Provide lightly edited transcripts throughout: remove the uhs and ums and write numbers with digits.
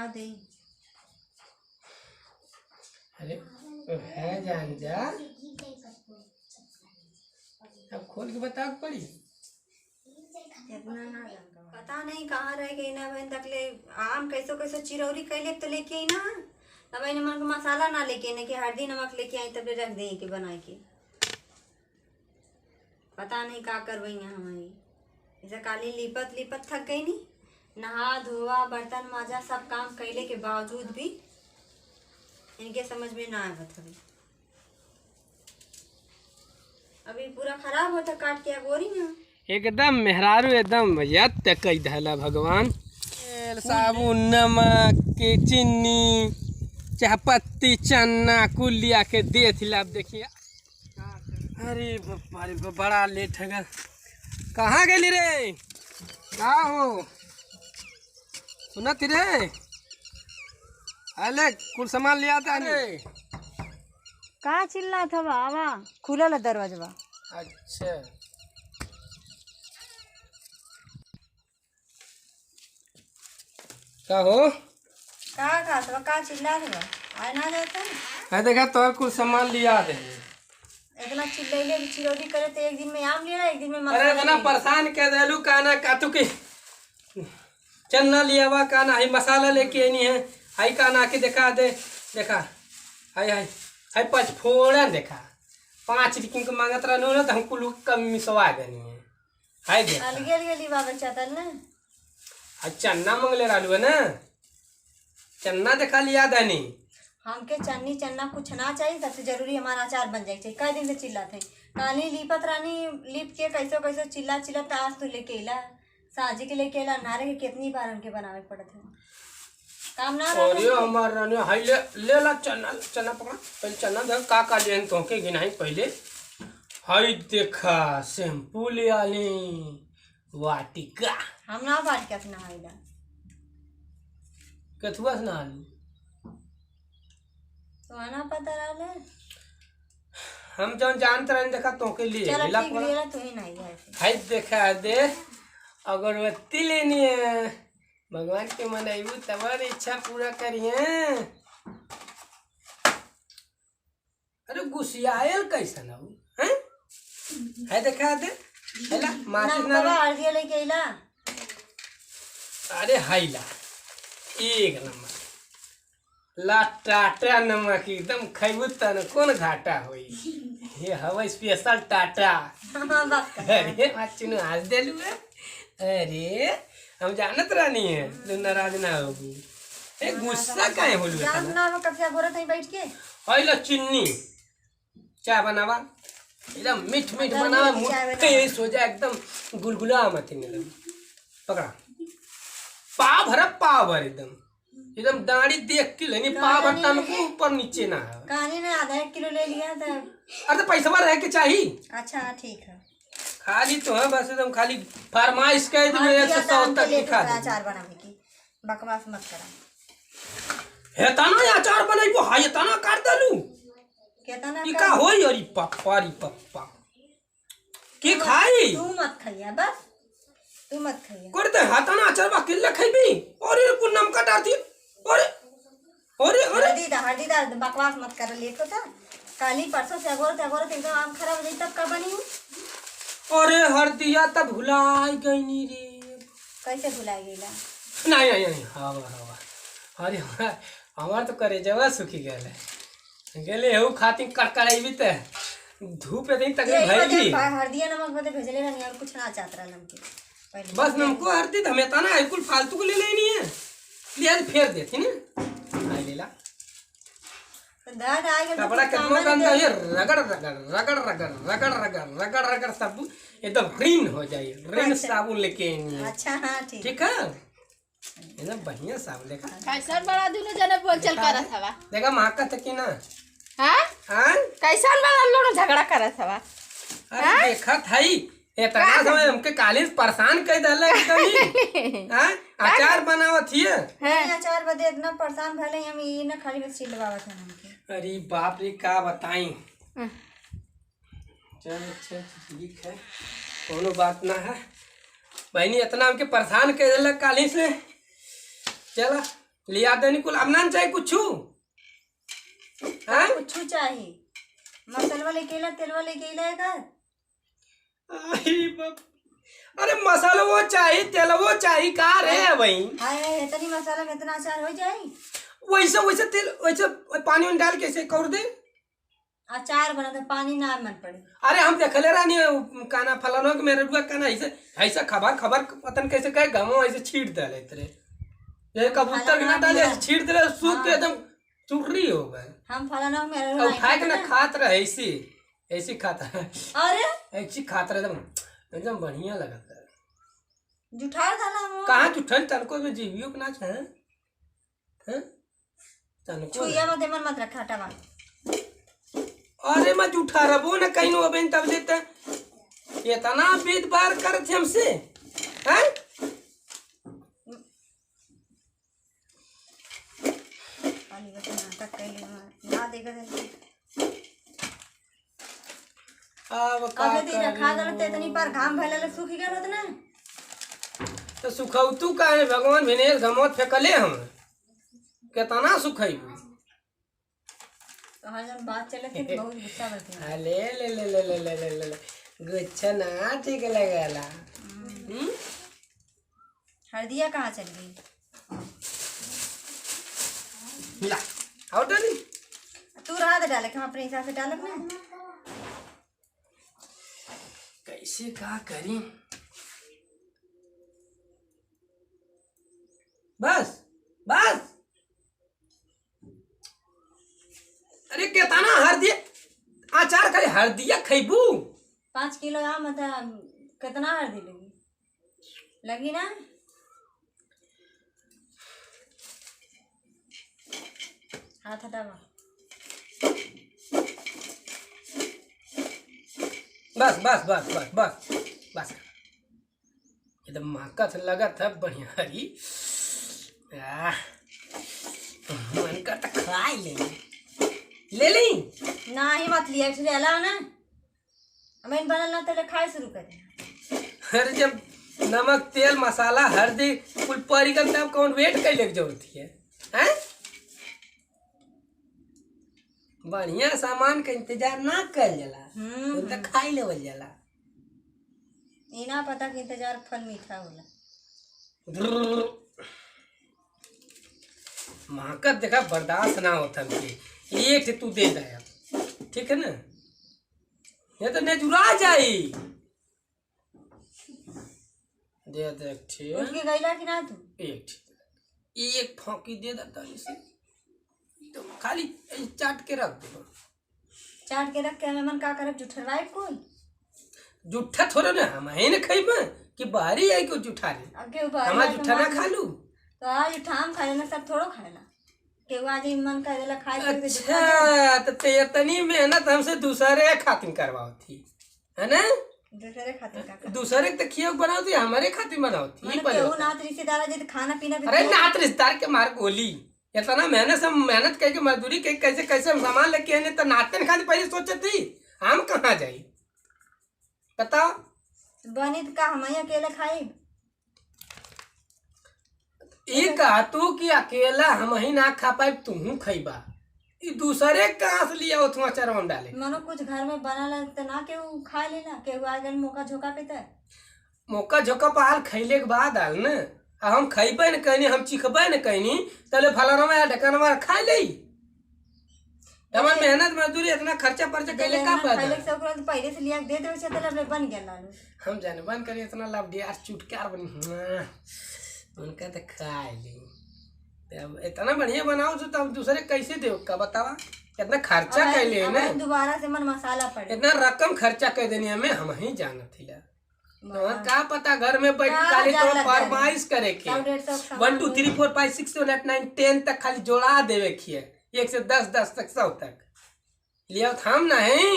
दे। अरे है जान जा, अब खोल के बता पड़ी। पता नहीं कहाँ रह गई ना बहन तकले। आम कैसो कैसो चिरौरी कैले तो लेके आई ना, तब मैंने मन को मसाला ना लेके आने के हल्दी नमक लेके आई तब रख दे के बना के। पता नहीं का करवई हमारी ऐसा काली लिपत लिपत थक गई नी। नहा धोआ बर्तन माजा सब काम कैले के बावजूद भी इनके समझ में ना आवत हवे। अभी पूरा खराब होता काट के गोरी ना एकदम मेहरारू एकदम यत कई धला भगवान। तेल साबुन नमक के चीनी चाहपत्ती चन्ना कुल लिया के दे थिला। अब देखिए अरे बाप रे बड़ा लेट है। कहाँ गली रे? का हो सुनत रे? अले कुल सामान लिया था रे। का चिल्ला था बाबा? खुला ला दरवाजा। अच्छा का हो का चिल्ला था आए ना जाता है? देखा तोर कुल सामान लिया दे। इतना चिल्लाइले चिरौरी करे तो एक दिन में आम लिया एक दिन में अरे इतना परेशान के देलू काना कातू के चन्ना लिया हुआ काना है मसाला लेके आनी है। हाई काना के देखा दे देखा हाई हाई हाई पचफोड़ा देखा 5 रुपये को मांगत रहनू ना तो हम कुल कम मिसवा देनी है। हाई देखा अलगे अलगे लीवा बच्चा था ना। चन्ना मंगले रहलू है ना, चन्ना देखा लिया देनी। हमके चन्नी चन्ना कुछ ना चाहिए, सबसे जरूरी हमारा अचार बन जाए चाहिए। कई दिन से चिल्ला थे काली लिपत रानी लिप के कैसो कैसो चिल्ला चिल्ला आज तो लेके अला साजी के लेके अला नारे के कितनी बार हमके बनावे पड़त है काम ना और ये हमार रानी हाई ले ला चन्ना चन्ना पकड़ा पहले चन्ना देख का लेन तो के गिनाई पहले। हाई देखा शैम्पू ले आली वाटिका हम ना बाट के नहाइला कथुआ से नहालू तो आना पता रहा हम जब जानते रहे देखा तो के लिए चलो ठीक लेला तू ही नहीं है। हाय देखा दे अगरबत्ती लेनी है भगवान के मनाइबू तब इच्छा पूरा करिए। अरे गुस्सियायल कैसन हो हैं? है देखा दे हैला माचिस ना अर्जिया लेके अइला। अरे हाइला एक नंबर ला टाटा नमक एकदम खैबू तन कौन घाटा होई। ये हवा स्पेशल टाटा। अरे चुनु आज देलू है। अरे हम जानत रहनी है तू नाराज ना होगी। ए गुस्सा काहे होलू जान ना हो कब से गोरा नहीं बैठ के आइला चिन्नी चाय बनावा एकदम मीठ मीठ बनावा मुट्ठे सो जा एकदम गुलगुला मत मिले पकड़ा पाव भर एकदम दाढ़ी देख के लेनी पाव भर तन को ऊपर नीचे ना है। कहानी ने आधा 1 किलो ले लिया था। अरे तो पैसा रह के चाहिए। अच्छा ठीक है खाली तो है बस एकदम खाली फरमाइश कर दो 100 तक लिखा दे। अचार बनावे की बकवास मत करा। हे तना अचार बनाइबो हाय तना काट दलू केतना ई का होई अरे पप्पा के खाई तू मत खइया बस तू मत खइया करते हाथाना अचार बा किल्ला खाइबी। अरे कुन नमक डालती अरे अरे अरे हल्दी दा बकवास मत कर ले तो था काली परसों से अगोर एकदम आम खराब हो जाई तब का बनी हूं। अरे हरदिया तब भुलाई गई नी रे। कैसे भुला गेला? नहीं हवा अरे हमार तो करे जवा सुखी गेले हेऊ खातिर कड़कड़ाईबी त धूप पे तक भइली हरदिया नमक बदे भेजले रहनी और कुछ ना चाहत रहल हमके पहले बस नमको हरदी धमेता ना कुल फालतू को ले लेनी है लिया फेर देती ना आई लेला दाद आएगा कपड़ा कितना गंदा है रगड़ सब एकदम रिन हो जाए। रिन साबुन लेके आनी है। अच्छा हाँ ठीक है एकदम बढ़िया साबुन देखा कैसन बड़ा दुनो जने बोल चल करत हवा देखा महका तक की ना हां हां कैसन बड़ा लोग झगड़ा करत हवा। अरे देखा थाई इतना समय हमके कालिस परेशान कर देला कहीं हां अचार बनावत हिए है अचार बदे इतना परेशान भले हम ई ना खाली बस छिलवावत है हमके। अरे बाप रे का बताई चल अच्छा ठीक है कोनो बात ना है बहनी इतना हमके परेशान कर देला कालिस से। चला लिया देनी कुल अब ना चाहिए कुछ हाँ कुछ चाहिए मसाला लेके तेलवा लेके का आई बाप अरे मसाला वो चाहिए तेल वो चाहिए का रे भाई हाय इतनी मसाला में इतना अचार हो जाए वैसे वैसे तेल वैसे पानी में डाल के ऐसे कर दे अचार बना तो पानी ना मन पड़े अरे हम देखले रानी काना फलानो के मेरे रुआ काना ऐसे ऐसा खबर खबर पतन कैसे कहे गमो ऐसे छीट दे तेरे ये कबूतर के ना डाले छीट दे सूख के एकदम चुर्री हो गए हम फलाना मेरे और खाए के ना खात रहे ऐसी ऐसी खाता अरे ऐसी खात रहे एकदम एकदम बढ़िया लगता है जुठार था ना कहाँ जुठन तनको में जीवियों के नाच है हैं तनको छुइया मत मन मत रखा टवा अरे मैं जुठा रबो ना कहीं अब तब देता इतना बेद बार करते हमसे हैं पानी का नाटक कैले ना देखा अब का अबे दिन खा गलत इतनी पर घाम भैले सूख गया होत ना तो सुखौतू का है भगवान विनेश गमोत फेकले हम कितना सुखैबू तो हर जब बात चले थे बहुत गुस्सा करती है ले ले ले ले ले ले ले ले ले गुच्छा ना ठीक लगेला हल्दिया कहाँ चल गई ला आओ डाली तू रहा दे डाले हम अपने हिसाब से डाले ना कैसे का करी बस बस अरे केतना हल्दी अचार खाली हल्दिया खैबू 5 किलो आम था कितना हल्दी लगी ना हाथ हटावा बस बस बस बस बस बस एकदम महका से लगा था बढ़िया हरी मन का तो खा ही ले ली ना ही मत लिया इसलिए अलाव ना हमें बनल ना तो खाए शुरू करें अरे जब नमक तेल मसाला हल्दी कुल परिगल तब कौन वेट कैले की जरूरत है हैं बढ़िया सामान का इंतजार ना कर जाला तो खाई लेवल जाला ये ना पता कि इंतजार फल मीठा होला महकत देखा बर्दाश्त ना होता हमके एक तू दे दे ठीक है ना ये तो नेजुरा जाई दे दे ठीक उसके गईला कि ना तू एक फांकी दे देता इसे तो खाली चाट के रख दे चाट के रख के हमें मन का करब जुठरवाए कोई जुठा थोड़ा ना हम है ना खाई में कि बाहरी आई को जुठा ले अब के ऊपर हमारा जुठा ना खा लू तो आज उठाम खा लेना सब थोड़ो खाएला के आज ही मन कर देला खाए के अच्छा तो ते इतनी मेहनत हमसे दूसरे खातिर करवाओ थी है ना दूसरे खातिर का दूसरे के खियो बनाओ थी हमारे खातिर बनाओ थी मन केहू नात रिश्तेदार जे खाना पीना भी अरे नात रिश्तेदार के मार गोली इतना मेहनत करके मजदूरी के कैसे कैसे हम सामान लेके आने तो नाते खाते पहले सोचे थी हम कहाँ जाई बताओ बनी तो का हम अकेले खाए ये कहा तू कि अकेला हम ही ना खा पाए तू खैबा दूसरे कहाँ से लिया हो तुम अचार में डाले मनो कुछ घर में बना तो ना केहू खा लेना केहू आ गए मौका झोंका पे तो मौका झोंका पाल खैले के बाद आल न हम खैबे न कहनी हम चिखबे न कहनी तले फलाना ढकाना खा ले हमार मेहनत मजदूरी इतना खर्चा पर्चा कैले का फायदा पहले से लिया दे दे से बन गया लालू हम जाने बन करी इतना लाभ दिया चुटकार बनी उनका तो खा ली अब इतना बढ़िया बनाओ तो तब दूसरे कैसे दे का बतावा कितना खर्चा कैले है ना दोबारा से मन मसाला पड़े इतना रकम खर्चा कर देनी हमें हम ही जाना थी का पता घर में बैठ खाली तो फरमाइश करे के 1 2 3 4 5 6 7 8 9 10 तक खाली जोड़ा देवे खिए 1 से 10 10 तक 100 तक लिया हम नहीं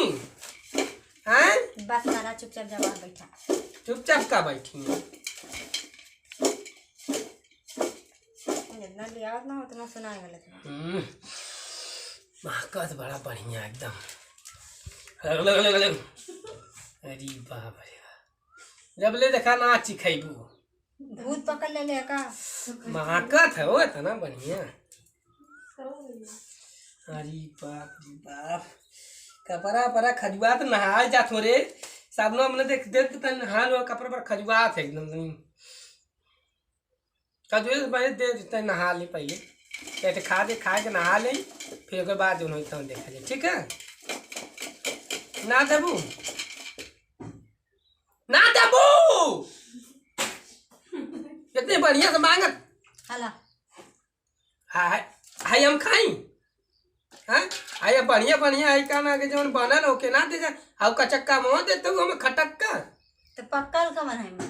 हैं बस सारा चुपचाप जवाब बैठा चुपचाप का बैठी जितना लिया ना उतना सुनाए गलत महकत बड़ा बढ़िया एकदम अरे बाप रे जब ले देखा ना चिखैबू भूत पकड़ ले का। महकत है वो इतना बढ़िया। अरे बाप रे बाप, कपड़ा परा खजुआत नहा जा थोड़े साबुन हमने देख देख त नहा लो, कपड़ा पर खजुआत है एकदम नहीं। खजुए से पहले दे देते नहा ले, पहले पेट खा के नहा ले, फिर ओके बाद उन्होंने तो देखा जाए, ठीक है ना देबू ना देबू। कितने बढ़िया से मांगत हला हाय हाय हम खाई। हाँ आया बढ़िया बढ़िया है का ना के जवन बनल हो के ना दे जा, हाउ कचक्का मोह देते हो हमें खटक्का। तो पक्कल का मन है मैं।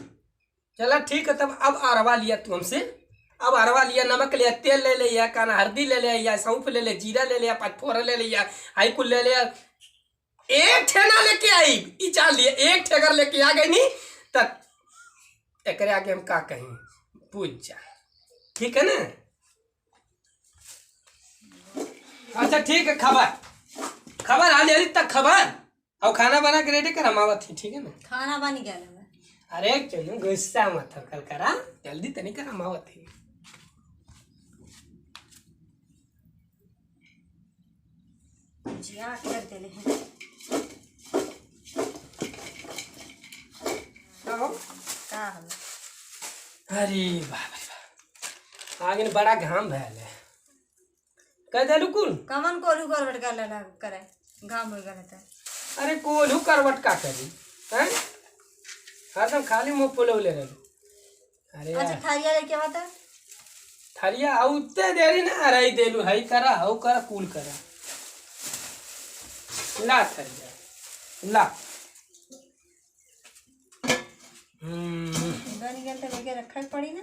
चला ठीक है, तब अब अरवा लिया तू हमसे, अब अरवा लिया, नमक लिया, तेल ले लिया, काना हल्दी ले लिया, सौंफ ले लिया, जीरा ले लिया, पचफोरन ले लिया, हाई कुल ले लिया। एक ठेना लेके आई ई चाल लिए, एक ठेकर लेके आ गई नहीं तब एकरे आगे हम का कहीं पूछ जा, ठीक है ना। अच्छा ठीक है, खबर आ रही तक खबर और खाना बना के रेडी कर हम आवत थी, ठीक है ना। खाना बन गया है। अरे चलो गुस्सा मत हो, कल करा जल्दी तो नहीं करा हम आवत थी। जिया कर देले हैं। का हो? अरे बाप रे बाप, आगे बड़ा घाम भैल है, कह दे कुल कमन कोलू करवट कर लला करे घाम हो गया था। अरे कोल्हू करवट का करी हैं, हरदम खाली मुंह फुलौले रहे। अरे अच्छा थारिया लेके बता। थरिया औते देरी ना रही देलू, हई करा हऊ करा कुल करा, ला थरिया ला। बन गया तो लेके रखा पड़ी ना।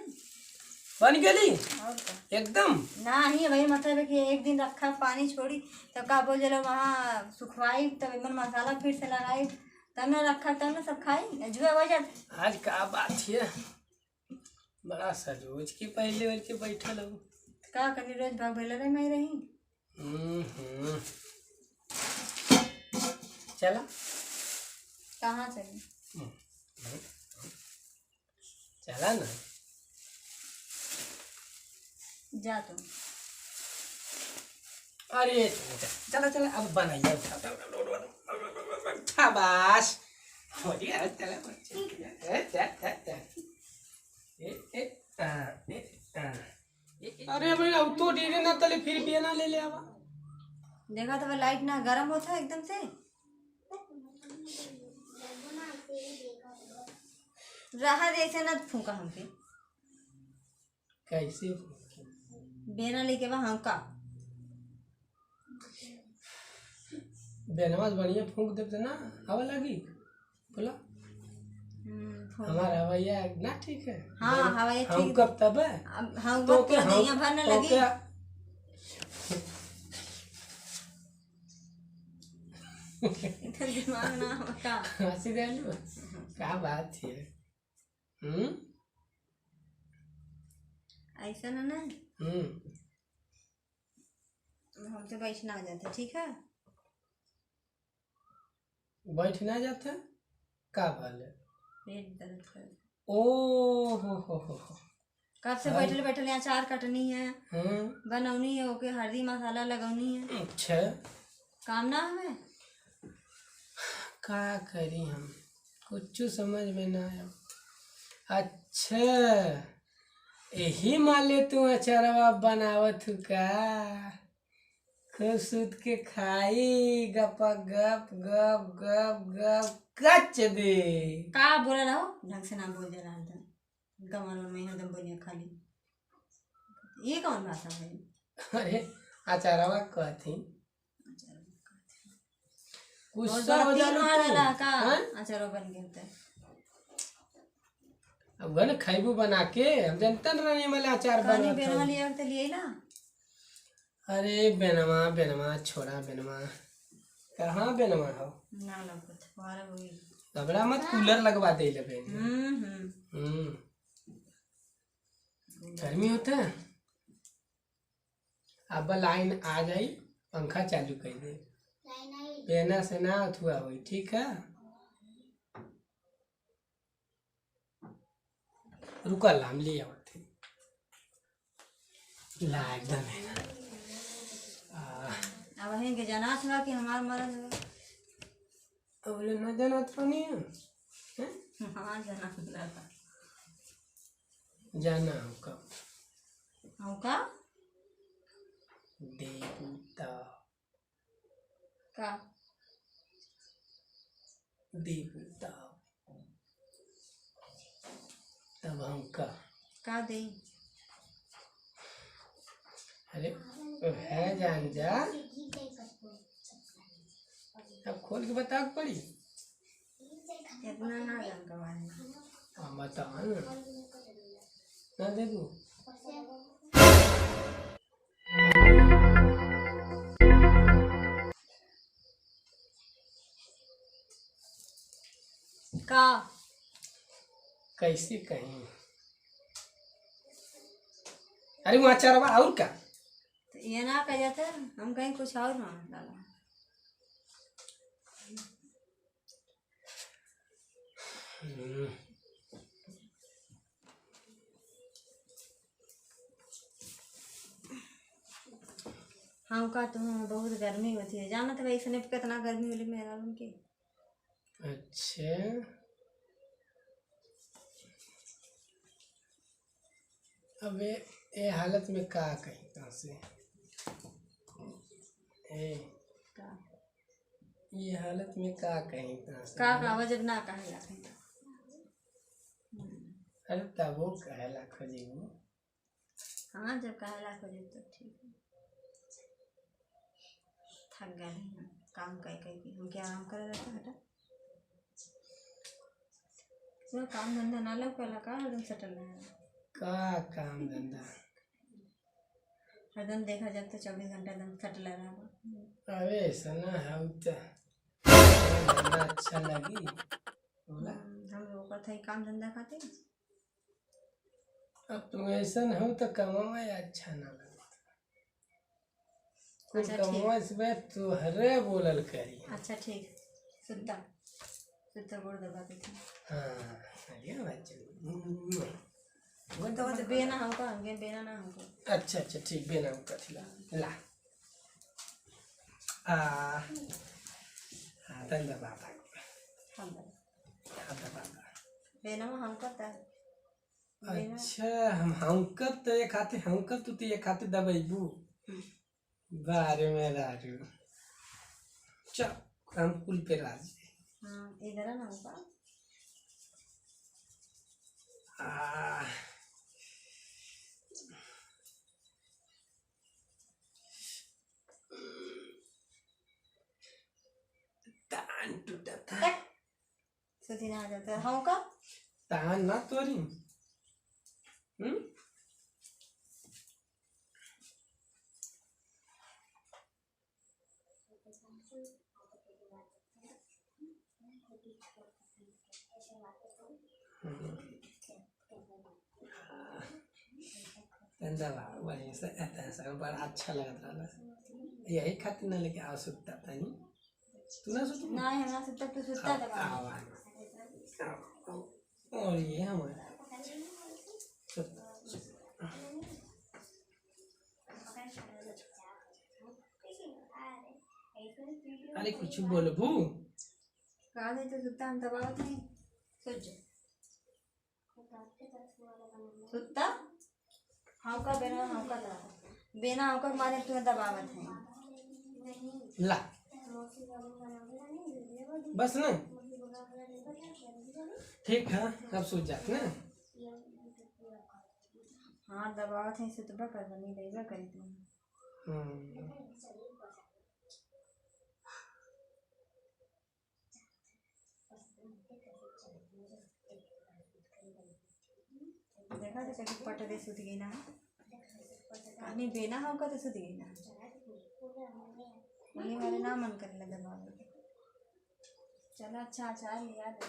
बन गई और का एकदम ना ही भाई, मतलब है कि एक दिन रखा पानी छोड़ी तो का बोल जलो वहाँ सुखवाई, तब इमन मसाला फिर से लगाई, तब ना रखा, तब ना सब खाई जुआ हो जाए। आज का बात है, बड़ा सजोज के पहले वाले के बैठल हो का कनी रोज भाग भेल रहे मैं रही। चला कहाँ चली? चला ना, जा तुम। अरे चला चला अब बनाइए, शाबाश बढ़िया, चला अरे भाई अब तो डीरे ना तले फिर भी ना ले ले आवा। देखा तो लाइट ना गर्म होता है एकदम से। रहा ऐसे ना फूका हमके कैसे बेना लेके वहाँ हमका बेनवाज बढ़िया फूंक देते ना हवा लगी बोला। हमारा हवाया ना ठीक है। हाँ हवाया ठीक हम कब तब है हम तो पूरा दुनिया भर न लगी। इधर दिमाग ना का हंसी दे लो, क्या बात है। ऐसा ना ना हम तो बैठना आ जाते, ठीक है बैठ ना जाते का भले पेट दर्द कर। ओ हो कब से बैठल बैठल यहाँ अचार कटनी है, बनौनी है, ओके हल्दी मसाला लगौनी है। अच्छा काम ना हमें का करी हम, कुछ समझ में ना आया। अच्छा यही माले तू अचारवा बनावत हु का, खूब सूत के खाई गपा गप गप गप गप कच दे। का बोला रहो ढंग से ना बोल दे रहा हरदम गमन में हरदम बोलिए खाली, ये कौन भाषा है? अरे अचारवा कहती गुस्सा हो जाला का अचारो बन गया होता है। अब गन खाइबू बना के हम जनता नहीं मले अचार कहानी बना बेनवा लिया तो लिए ना। अरे बेनवा छोड़ा बेनवा, कहाँ बेनवा हो ना लगत बाहर होई घबरा मत, कूलर लगवा दे ले बेन। गर्मी होता है, अब लाइन आ जाई पंखा चालू कर दे, बेना से ना अथुआ हुई, ठीक है। रुका लाम ले आवत थे ला एकदम है अब वहीं के जाना था कि हमार मरद हो। अब ले न जाना तो नहीं है हाँ जाना था। जाना हमका हम का देवता का देवता तब हमका का दे अरे तो है जान जा अब खोल के बता पड़ी इतना ना जान का बारे में। बता ना दे दू का कैसे कहीं अरे वहाँ चरवा और क्या तो ये ना कह जाते हम कहीं कुछ और ना डाला। हाँ का तुम बहुत गर्मी होती है जाना तो भाई इसने कितना गर्मी होली मेरा उनकी। अच्छा अब ये हालत में का कहीं कहाँ से ए का ये हालत में का कहीं कहाँ से का वजब ना कहे ला कहीं। अरे तब वो कहला खोजी वो हाँ जब कहे ला खोजे तो ठीक है। थक गए हैं काम कह कह के हम क्या आराम करे रहता हटा तो काम धंधा ना लग पहला का एकदम सटल रहा का काम धंधा हरदम देखा जाए तो 24 घंटा एकदम सटल रहा। अबे ऐसा ना है धंधा अच्छा लगी बोला हम लोग का था काम धंधा खाते अब तुम ऐसा हो तो कमावा अच्छा ना लगे कुछ अच्छा, ठीक। कमावा से तू हरे बोलल करी अच्छा ठीक सुनता सुनता गोड़ दबा देती हाँ अरे बच्चे वो तो बेना हमको हमके बेना ना हमको। अच्छा अच्छा ठीक बेना का थिला ला धन्यवाद बाबा हम बाबा बेना में हम करता है बेना अच्छा हम कब तो ये खाते हम कब तो ये खाते दबाइबू बारे में राजू चल हम कुल पे राज हाँ इधर है ना हमका तान टूटा था सुधी ना आ जाता है हमका तान ना तोरी धन्यवाद वहीं से ऐसा बड़ा अच्छा लग रहा यही खातिर ना लेके आवश्यकता था नहीं तू ना सोच ना है ना सुता तो सुता दबा और ये हमारा अरे कुछ बोलबू का दे तो सुता हम दबावत नहीं सोच सुता हमका बेना हमका दबा बेना हमका मारे तू दबावत है ला बस ना ठीक है अब सोच जाते ना हाँ दबावत है सुतबा कर बनी देगा करी तुम देखा तो कभी पट दे सुत गई ना नहीं बेना हमका तो सुत गई ना वही वाले ना मन कर ले दबाव चलो अच्छा अच्छा लिया दे